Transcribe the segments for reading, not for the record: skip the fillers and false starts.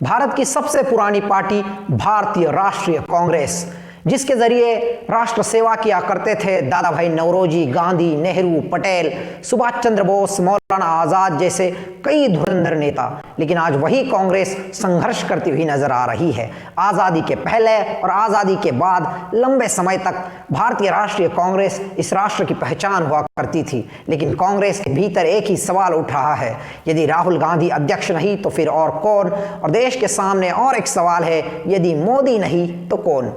भारत की सबसे पुरानी पार्टी भारतीय राष्ट्रीय कांग्रेस, जिसके जरिए राष्ट्र सेवा किया करते थे दादा भाई नौरोजी, गांधी, नेहरू, पटेल, सुभाष चंद्र बोस, मौलाना आजाद जैसे कई धुरंधर नेता। लेकिन आज वही कांग्रेस संघर्ष करती हुई नजर आ रही है। आज़ादी के पहले और आज़ादी के बाद लंबे समय तक भारतीय राष्ट्रीय कांग्रेस इस राष्ट्र की पहचान हुआ करती थी। लेकिन कांग्रेस के भीतर एक ही सवाल उठ रहा है, यदि राहुल गांधी अध्यक्ष नहीं तो फिर और कौन? और देश के सामने और एक सवाल है, यदि मोदी नहीं तो कौन?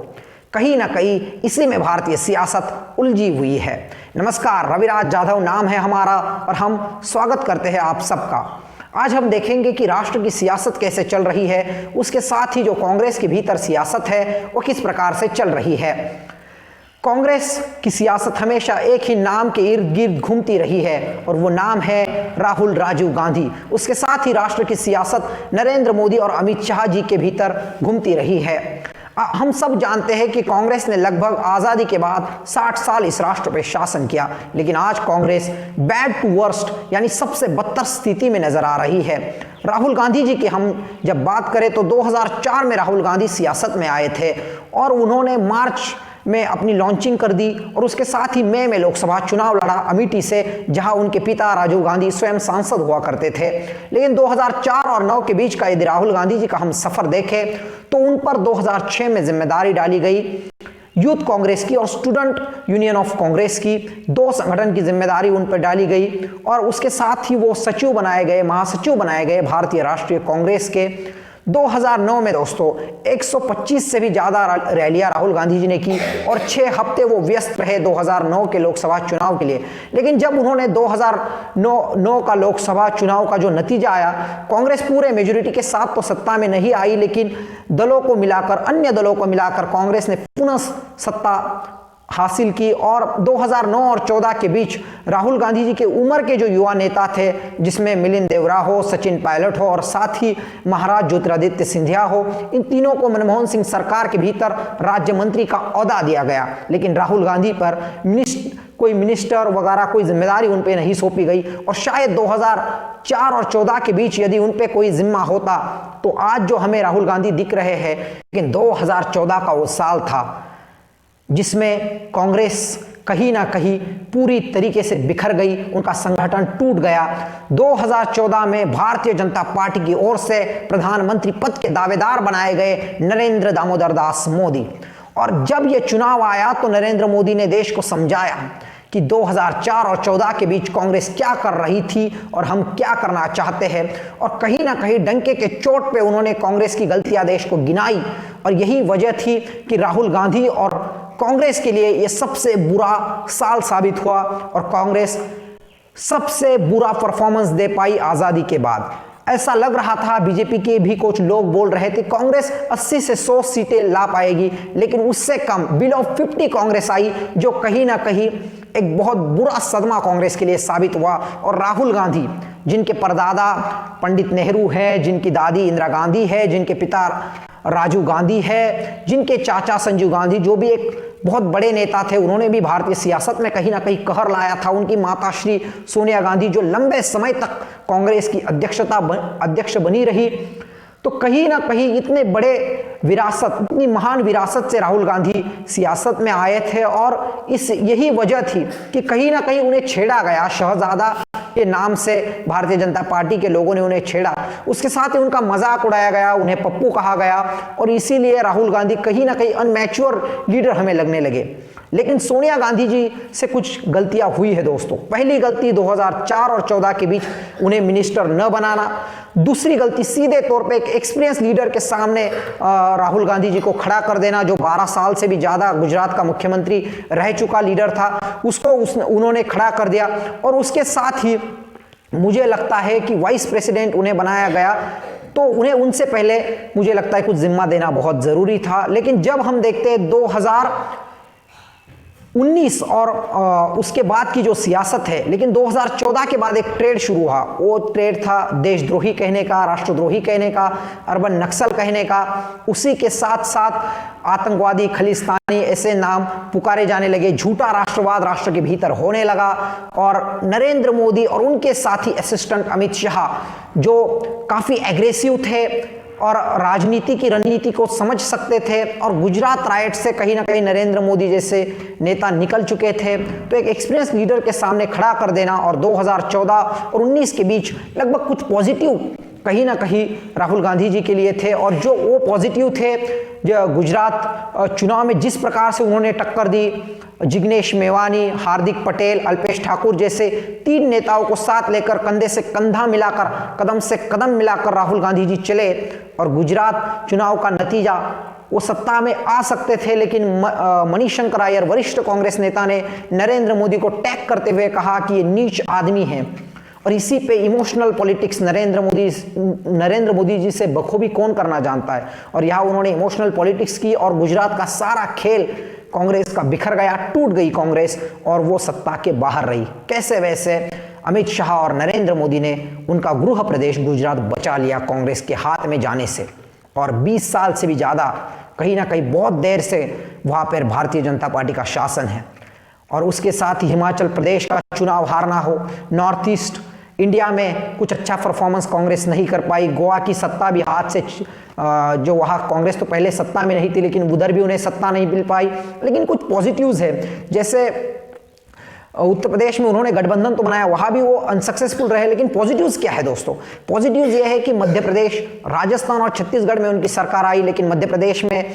कहीं ना कहीं इसी में भारतीय सियासत उलझी हुई है। नमस्कार, रविराज जाधव नाम है हमारा और हम स्वागत करते हैं आप सबका। आज हम देखेंगे कि राष्ट्र की सियासत कैसे चल रही है, उसके साथ ही जो कांग्रेस के भीतर सियासत है वो किस प्रकार से चल रही है। कांग्रेस की सियासत हमेशा एक ही नाम के इर्द गिर्द घूमती रही है और वो नाम है राहुल राजीव गांधी। उसके साथ ही राष्ट्र की सियासत नरेंद्र मोदी और अमित शाह जी के भीतर घूमती रही है। हम सब जानते हैं कि कांग्रेस ने लगभग आज़ादी के बाद 60 साल इस राष्ट्र पर शासन किया, लेकिन आज कांग्रेस बैड टू वर्स्ट यानी सबसे बदतर स्थिति में नजर आ रही है। राहुल गांधी जी की हम जब बात करें तो 2004 में राहुल गांधी सियासत में आए थे और उन्होंने मार्च में अपनी लॉन्चिंग कर दी और उसके साथ ही मई में लोकसभा चुनाव लड़ा अमेठी से, जहां उनके पिता राजीव गांधी स्वयं सांसद हुआ करते थे। लेकिन 2004 और 9 के बीच का यदि राहुल गांधी जी का हम सफर देखें तो उन पर 2006 में जिम्मेदारी डाली गई यूथ कांग्रेस की और स्टूडेंट यूनियन ऑफ कांग्रेस की, दो संगठन की जिम्मेदारी उन पर डाली गई और उसके साथ ही वो सचिव बनाए गए, महासचिव बनाए गए भारतीय राष्ट्रीय कांग्रेस के। 2009 में दोस्तों 125 से भी ज़्यादा रैलियां राहुल गांधी जी ने की और 6 हफ्ते वो व्यस्त रहे 2009 के लोकसभा चुनाव के लिए। लेकिन जब उन्होंने 2009 का लोकसभा चुनाव का जो नतीजा आया, कांग्रेस पूरे मेजोरिटी के साथ तो सत्ता में नहीं आई, लेकिन दलों को मिलाकर, अन्य दलों को मिलाकर कांग्रेस ने पुनः सत्ता हासिल की। और 2009 और 14 के बीच राहुल गांधी जी के उम्र के जो युवा नेता थे, जिसमें मिलिंद देवरा हो, सचिन पायलट हो और साथ ही महाराज ज्योतिरादित्य सिंधिया हो, इन तीनों को मनमोहन सिंह सरकार के भीतर राज्य मंत्री का ओहदा दिया गया। लेकिन राहुल गांधी पर कोई मिनिस्टर वगैरह कोई जिम्मेदारी उन पे नहीं सौंपी गई और शायद 2004 और 14 के बीच यदि उन पे कोई जिम्मा होता तो आज जो हमें राहुल गांधी दिख रहे हैं। लेकिन 2014 का वो साल था जिसमें कांग्रेस कहीं ना कहीं पूरी तरीके से बिखर गई, उनका संगठन टूट गया। 2014 में भारतीय जनता पार्टी की ओर से प्रधानमंत्री पद के दावेदार बनाए गए नरेंद्र दामोदर दास मोदी। और जब यह चुनाव आया तो नरेंद्र मोदी ने देश को समझाया कि 2004 और 14 के बीच कांग्रेस क्या कर रही थी और हम क्या करना चाहते हैं। और कहीं ना कहीं डंके के चोट पे उन्होंने कांग्रेस की गलतियां देश को गिनाई और यही वजह थी कि राहुल गांधी और कांग्रेस के लिए यह सबसे बुरा साल साबित हुआ और कांग्रेस सबसे बुरा परफॉर्मेंस दे पाई आज़ादी के बाद। ऐसा लग रहा था, बीजेपी के भी कुछ लोग बोल रहे थे कांग्रेस 80 से 100 सीटें ला पाएगी, लेकिन उससे कम बिलो 50 कांग्रेस आई, जो कहीं ना कहीं एक बहुत बुरा सदमा कांग्रेस के लिए साबित हुआ। और राहुल गांधी, जिनके परदादा पंडित नेहरू है, जिनकी दादी इंदिरा गांधी है, जिनके पिता राजीव गांधी है, जिनके चाचा संजीव गांधी जो भी एक बहुत बड़े नेता थे, उन्होंने भी भारतीय सियासत में कहीं ना कहीं कहर लाया था। उनकी माता श्री सोनिया गांधी जो लंबे समय तक कांग्रेस की अध्यक्ष बनी रही। तो कहीं ना कहीं इतने बड़े विरासत, इतनी महान विरासत से राहुल गांधी सियासत में आए थे और यही वजह थी कि कहीं ना कहीं उन्हें छेड़ा गया, शहजादा के नाम से भारतीय जनता पार्टी के लोगों ने उन्हें छेड़ा, उसके साथ ही उनका मजाक उड़ाया गया, उन्हें पप्पू कहा गया और इसीलिए राहुल गांधी कहीं ना कहीं अनमैच्योर लीडर हमें लगने लगे। लेकिन सोनिया गांधी जी से कुछ गलतियां हुई है दोस्तों। पहली गलती 2004 और 14 के बीच उन्हें मिनिस्टर न बनाना। दूसरी गलती सीधे तौर पे एक एक्सपीरियंस लीडर के सामने राहुल गांधी जी को खड़ा कर देना, जो 12 साल से भी ज़्यादा गुजरात का मुख्यमंत्री रह चुका लीडर था, उसको उन्होंने खड़ा कर दिया। और उसके साथ ही मुझे लगता है कि वाइस प्रेसिडेंट उन्हें बनाया गया, तो उन्हें उनसे पहले मुझे लगता है कुछ जिम्मा देना बहुत ज़रूरी था। लेकिन जब हम देखते हैं 2019 और उसके बाद की जो सियासत है, लेकिन 2014 के बाद एक ट्रेड शुरू हुआ। वो ट्रेड था देशद्रोही कहने का, राष्ट्रद्रोही कहने का, अर्बन नक्सल कहने का। उसी के साथ साथ आतंकवादी, खलिस्तानी ऐसे नाम पुकारे जाने लगे। झूठा राष्ट्रवाद राष्ट्र के भीतर होने लगा और नरेंद्र मोदी और उनके साथी असिस्टेंट अमित शाह जो काफ़ी एग्रेसिव थे, और राजनीति की रणनीति को समझ सकते थे और गुजरात राइट से कहीं ना कहीं नरेंद्र मोदी जैसे नेता निकल चुके थे, तो एक एक्सपीरियंस लीडर के सामने खड़ा कर देना और 2014 और 19 के बीच लगभग कुछ पॉजिटिव कहीं ना कहीं राहुल गांधी जी के लिए थे। और जो वो पॉजिटिव थे, जो गुजरात चुनाव में जिस प्रकार से उन्होंने टक्कर दी, जिग्नेश मेवानी, हार्दिक पटेल, अल्पेश ठाकुर जैसे 3 नेताओं को साथ लेकर कंधे से कंधा मिलाकर, कदम से कदम मिलाकर राहुल गांधी जी चले और गुजरात चुनाव का नतीजा, वो सत्ता में आ सकते थे, लेकिन मणिशंकर अय्यर वरिष्ठ कांग्रेस नेता ने नरेंद्र मोदी को टैग करते हुए कहा कि ये नीच आदमी है। और इसी पे इमोशनल पॉलिटिक्स नरेंद्र मोदी जी से बखूबी कौन करना जानता है। और यहाँ उन्होंने इमोशनल पॉलिटिक्स की और गुजरात का सारा खेल कांग्रेस का बिखर गया, टूट गई कांग्रेस और वो सत्ता के बाहर रही। कैसे वैसे अमित शाह और नरेंद्र मोदी ने उनका गृह प्रदेश गुजरात बचा लिया कांग्रेस के हाथ में जाने से। और 20 साल से भी ज़्यादा कहीं ना कहीं बहुत देर से वहाँ पर भारतीय जनता पार्टी का शासन है। और उसके साथ ही हिमाचल प्रदेश का चुनाव हारना हो, नॉर्थ ईस्ट इंडिया में कुछ अच्छा परफॉर्मेंस कांग्रेस नहीं कर पाई, गोवा की सत्ता भी हाथ से, जो वहाँ कांग्रेस तो पहले सत्ता में नहीं थी लेकिन उधर भी उन्हें सत्ता नहीं मिल पाई। लेकिन कुछ पॉजिटिव्स है, जैसे उत्तर प्रदेश में उन्होंने गठबंधन तो बनाया, वहाँ भी वो अनसक्सेसफुल रहे। लेकिन पॉजिटिव्स क्या है दोस्तों? पॉजिटिव्स ये है कि मध्य प्रदेश, राजस्थान और छत्तीसगढ़ में उनकी सरकार आई, लेकिन मध्य प्रदेश में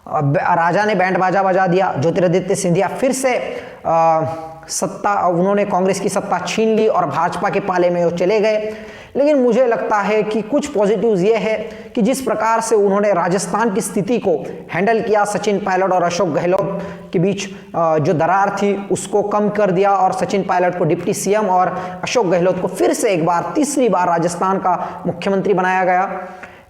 राजा ने बैंड बाजा बजा दिया, ज्योतिरादित्य सिंधिया फिर से सत्ता, उन्होंने कांग्रेस की सत्ता छीन ली और भाजपा के पाले में वो चले गए। लेकिन मुझे लगता है कि कुछ पॉजिटिव्स ये है कि जिस प्रकार से उन्होंने राजस्थान की स्थिति को हैंडल किया, सचिन पायलट और अशोक गहलोत के बीच जो दरार थी उसको कम कर दिया और सचिन पायलट को डिप्टी सीएम और अशोक गहलोत को फिर से एक बार, तीसरी बार राजस्थान का मुख्यमंत्री बनाया गया।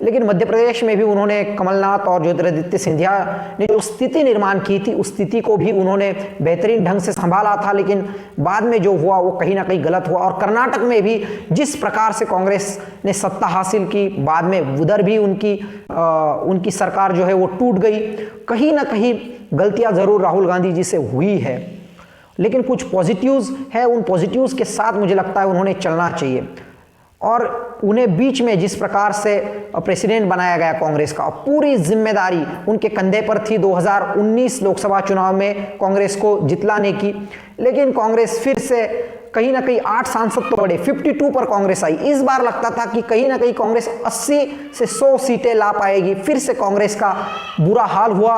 लेकिन मध्य प्रदेश में भी उन्होंने कमलनाथ और ज्योतिरादित्य सिंधिया ने जो स्थिति निर्माण की थी, उस स्थिति को भी उन्होंने बेहतरीन ढंग से संभाला था, लेकिन बाद में जो हुआ वो कहीं ना कहीं गलत हुआ। और कर्नाटक में भी जिस प्रकार से कांग्रेस ने सत्ता हासिल की, बाद में उधर भी उनकी सरकार जो है वो टूट गई। कहीं ना कहीं गलतियां जरूर राहुल गांधी जी से हुई है, लेकिन कुछ पॉजिटिव्स है, उन पॉजिटिव्स के साथ मुझे लगता है उन्होंने चलना चाहिए। और उन्हें बीच में जिस प्रकार से प्रेसिडेंट बनाया गया कांग्रेस का, पूरी जिम्मेदारी उनके कंधे पर थी 2019 लोकसभा चुनाव में कांग्रेस को जितलाने की। लेकिन कांग्रेस फिर से कहीं ना कहीं 8 सांसद तो बढ़े, 52 पर कांग्रेस आई। इस बार लगता था कि कहीं ना कहीं कांग्रेस 80 से 100 सीटें ला पाएगी। फिर से कांग्रेस का बुरा हाल हुआ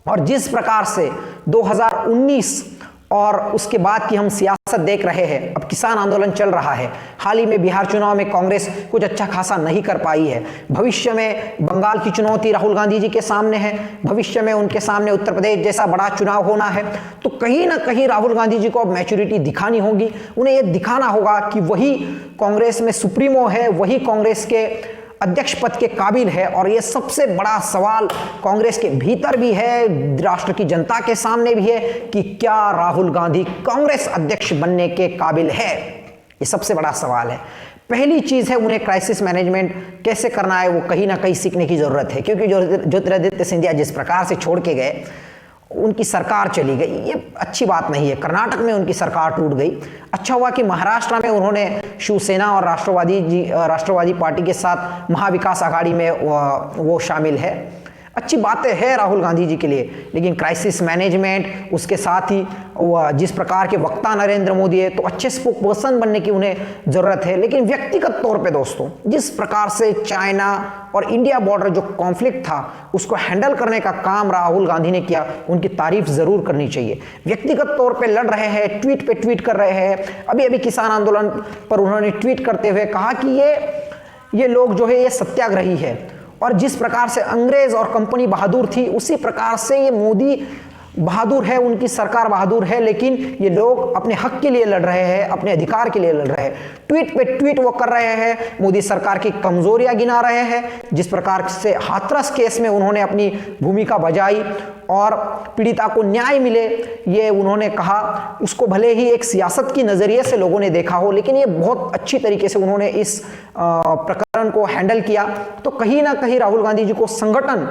और जिस प्रकार से 2019 और उसके बाद की हम सियासत देख रहे हैं, अब किसान आंदोलन चल रहा है, हाल ही में बिहार चुनाव में कांग्रेस कुछ अच्छा खासा नहीं कर पाई है। भविष्य में बंगाल की चुनौती राहुल गांधी जी के सामने है, भविष्य में उनके सामने उत्तर प्रदेश जैसा बड़ा चुनाव होना है। तो कहीं ना कहीं राहुल गांधी जी को अब मैच्योरिटी दिखानी होगी, उन्हें यह दिखाना होगा कि वही कांग्रेस में सुप्रीमो है, वही कांग्रेस के अध्यक्ष पद के काबिल है। और ये सबसे बड़ा सवाल कांग्रेस के भीतर भी है, राष्ट्र की जनता के सामने भी है कि क्या राहुल गांधी कांग्रेस अध्यक्ष बनने के काबिल है। ये सबसे बड़ा सवाल है। पहली चीज है उन्हें क्राइसिस मैनेजमेंट कैसे करना है वो कहीं ना कहीं सीखने की जरूरत है, क्योंकि ज्योतिरादित्य सिंधिया जिस प्रकार से छोड़ के गए, उनकी सरकार चली गई, ये अच्छी बात नहीं है। कर्नाटक में उनकी सरकार टूट गई। अच्छा हुआ कि महाराष्ट्र में उन्होंने शिवसेना और राष्ट्रवादी पार्टी के साथ महाविकास आघाड़ी में वो शामिल है। अच्छी बातें हैं राहुल गांधी जी के लिए, लेकिन क्राइसिस मैनेजमेंट, उसके साथ ही जिस प्रकार के वक्ता नरेंद्र मोदी है, तो अच्छे स्पोक पर्सन बनने की उन्हें ज़रूरत है। लेकिन व्यक्तिगत तौर पे दोस्तों, जिस प्रकार से चाइना और इंडिया बॉर्डर जो कॉन्फ्लिक्ट था उसको हैंडल करने का काम राहुल गांधी ने किया, उनकी तारीफ ज़रूर करनी चाहिए। व्यक्तिगत तौर पे लड़ रहे हैं, ट्वीट पे ट्वीट कर रहे हैं। अभी किसान आंदोलन पर उन्होंने ट्वीट करते हुए कहा कि ये लोग जो है ये सत्याग्रही है, और जिस प्रकार से अंग्रेज और कंपनी बहादुर थी, उसी प्रकार से ये मोदी बहादुर है, उनकी सरकार बहादुर है। लेकिन ये लोग अपने हक के लिए लड़ रहे हैं, अपने अधिकार के लिए लड़ रहे हैं। ट्वीट पे ट्वीट वो कर रहे हैं, मोदी सरकार की कमजोरियां गिना रहे हैं। जिस प्रकार से हाथरस केस में उन्होंने अपनी भूमिका बजाई और पीड़िता को न्याय मिले, ये उन्होंने कहा, उसको भले ही एक सियासत की नजरिए से लोगों ने देखा हो, लेकिन ये बहुत अच्छी तरीके से उन्होंने इस प्रकरण को हैंडल किया। तो कहीं ना कहीं राहुल गांधी जी को संगठन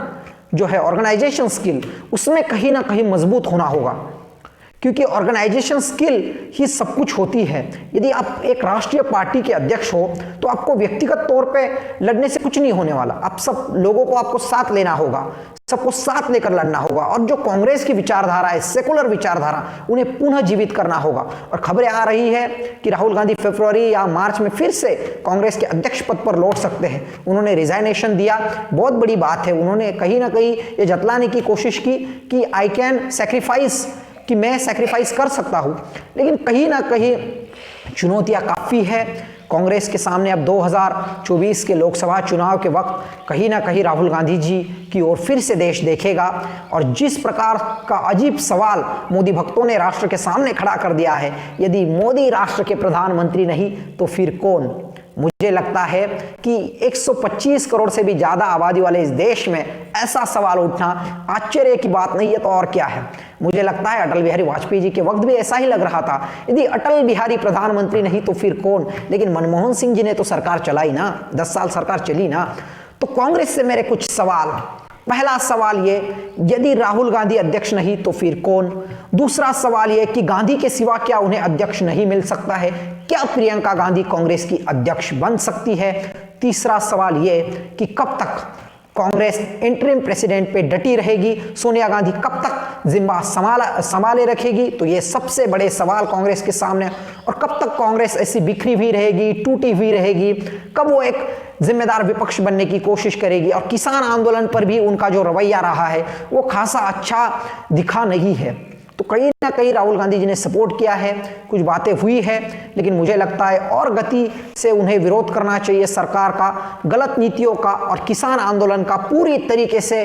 जो है, ऑर्गेनाइजेशन स्किल, उसमें कहीं ना कहीं मजबूत होना होगा, क्योंकि ऑर्गेनाइजेशन स्किल ही सब कुछ होती है। यदि आप एक राष्ट्रीय पार्टी के अध्यक्ष हो तो आपको व्यक्तिगत तौर पे लड़ने से कुछ नहीं होने वाला। आप सब लोगों को आपको साथ लेना होगा, सबको साथ लेकर लड़ना होगा, और जो कांग्रेस की विचारधारा है, सेकुलर विचारधारा, उन्हें पुनः जीवित करना होगा। और खबरें आ रही है कि राहुल गांधी फरवरी या मार्च में फिर से कांग्रेस के अध्यक्ष पद पर लौट सकते हैं। उन्होंने रिजाइनेशन दिया, बहुत बड़ी बात है। उन्होंने कहीं ना कहीं ये जतलाने की कोशिश की कि आई कैन सैक्रिफाइस, कि मैं सैक्रिफाइस कर सकता हूं। लेकिन कहीं ना कहीं चुनौतियां काफ़ी है कांग्रेस के सामने। अब 2024 के लोकसभा चुनाव के वक्त कहीं ना कहीं राहुल गांधी जी की ओर फिर से देश देखेगा। और जिस प्रकार का अजीब सवाल मोदी भक्तों ने राष्ट्र के सामने खड़ा कर दिया है, यदि मोदी राष्ट्र के प्रधानमंत्री नहीं तो फिर कौन? मुझे लगता है कि 125 करोड़ से भी ज़्यादा आबादी वाले इस देश में ऐसा सवाल उठना आश्चर्य की बात नहीं है तो और क्या है। मुझे लगता है अटल बिहारी वाजपेयी जी के वक्त भी ऐसा ही लग रहा था, यदि अटल बिहारी प्रधानमंत्री नहीं तो फिर कौन। लेकिन मनमोहन सिंह जी ने तो सरकार चलाई ना, 10 साल सरकार चली ना। तो कांग्रेस से मेरे कुछ सवाल। पहला सवाल ये, यदि राहुल गांधी अध्यक्ष नहीं तो फिर कौन? दूसरा सवाल ये कि गांधी के सिवा क्या उन्हें अध्यक्ष नहीं मिल सकता है? क्या प्रियंका गांधी कांग्रेस की अध्यक्ष बन सकती है? तीसरा सवाल ये कि कब तक कांग्रेस इंटरिम प्रेसिडेंट पे डटी रहेगी? सोनिया गांधी कब तक जिम्मा संभाले रखेगी? तो ये सबसे बड़े सवाल कांग्रेस के सामने। और कब तक कांग्रेस ऐसी बिखरी हुई रहेगी, टूटी हुई रहेगी? कब वो एक जिम्मेदार विपक्ष बनने की कोशिश करेगी? और किसान आंदोलन पर भी उनका जो रवैया रहा है वो खासा अच्छा दिखा नहीं है। तो कहीं ना कहीं राहुल गांधी जी ने सपोर्ट किया है, कुछ बातें हुई है, लेकिन मुझे लगता है और गति से उन्हें विरोध करना चाहिए सरकार का, गलत नीतियों का और किसान आंदोलन का पूरी तरीके से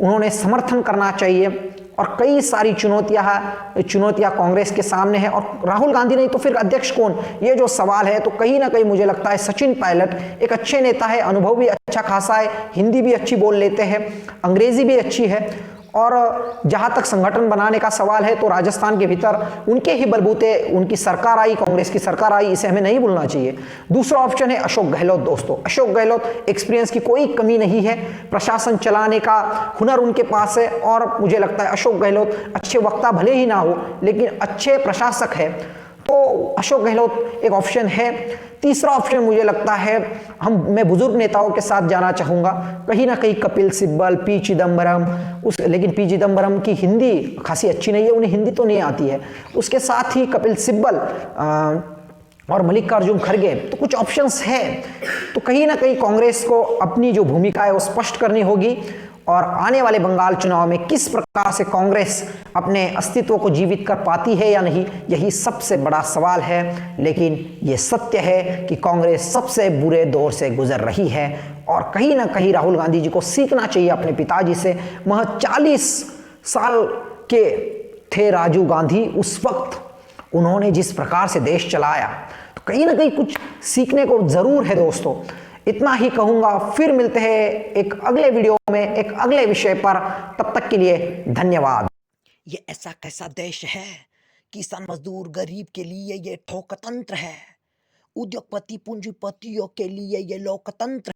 उन्होंने समर्थन करना चाहिए। और कई सारी चुनौतियां कांग्रेस के सामने है। और राहुल गांधी नहीं तो फिर अध्यक्ष कौन, ये जो सवाल है, तो कहीं ना कहीं मुझे लगता है सचिन पायलट एक अच्छे नेता है, अनुभव भी अच्छा खासा है, हिंदी भी अच्छी बोल लेते हैं, अंग्रेजी भी अच्छी है। और जहां तक संगठन बनाने का सवाल है तो राजस्थान के भीतर उनके ही बलबूते उनकी सरकार आई, कांग्रेस की सरकार आई, इसे हमें नहीं भूलना चाहिए। दूसरा ऑप्शन है अशोक गहलोत। दोस्तों, अशोक गहलोत एक्सपीरियंस की कोई कमी नहीं है, प्रशासन चलाने का हुनर उनके पास है। और मुझे लगता है अशोक गहलोत अच्छे वक्ता भले ही ना हो लेकिन अच्छे प्रशासक है, तो अशोक गहलोत एक ऑप्शन है। तीसरा ऑप्शन मुझे लगता है मैं बुजुर्ग नेताओं के साथ जाना चाहूंगा, कहीं ना कहीं कपिल सिब्बल, पी चिदम्बरम। लेकिन पी चिदम्बरम की हिंदी खासी अच्छी नहीं है, उन्हें हिंदी तो नहीं आती है। उसके साथ ही कपिल सिब्बल और मल्लिकार्जुन खड़गे, तो कुछ ऑप्शंस है। तो कहीं ना कहीं कांग्रेस को अपनी जो भूमिका है वो स्पष्ट करनी होगी। और आने वाले बंगाल चुनाव में किस प्रकार से कांग्रेस अपने अस्तित्व को जीवित कर पाती है या नहीं, यही सबसे बड़ा सवाल है। लेकिन ये सत्य है कि कांग्रेस सबसे बुरे दौर से गुजर रही है और कहीं ना कहीं राहुल गांधी जी को सीखना चाहिए अपने पिताजी से। वह 40 साल के थे राजीव गांधी, उस वक्त उन्होंने जिस प्रकार से देश चलाया, तो कहीं ना कहीं कुछ सीखने को जरूर है दोस्तों। इतना ही कहूंगा, फिर मिलते हैं एक अगले वीडियो में एक अगले विषय पर। तब तक के लिए धन्यवाद। ये ऐसा कैसा देश है, किसान मजदूर गरीब के लिए ये ठोकतंत्र है, उद्योगपति पूंजीपतियों के लिए ये लोकतंत्र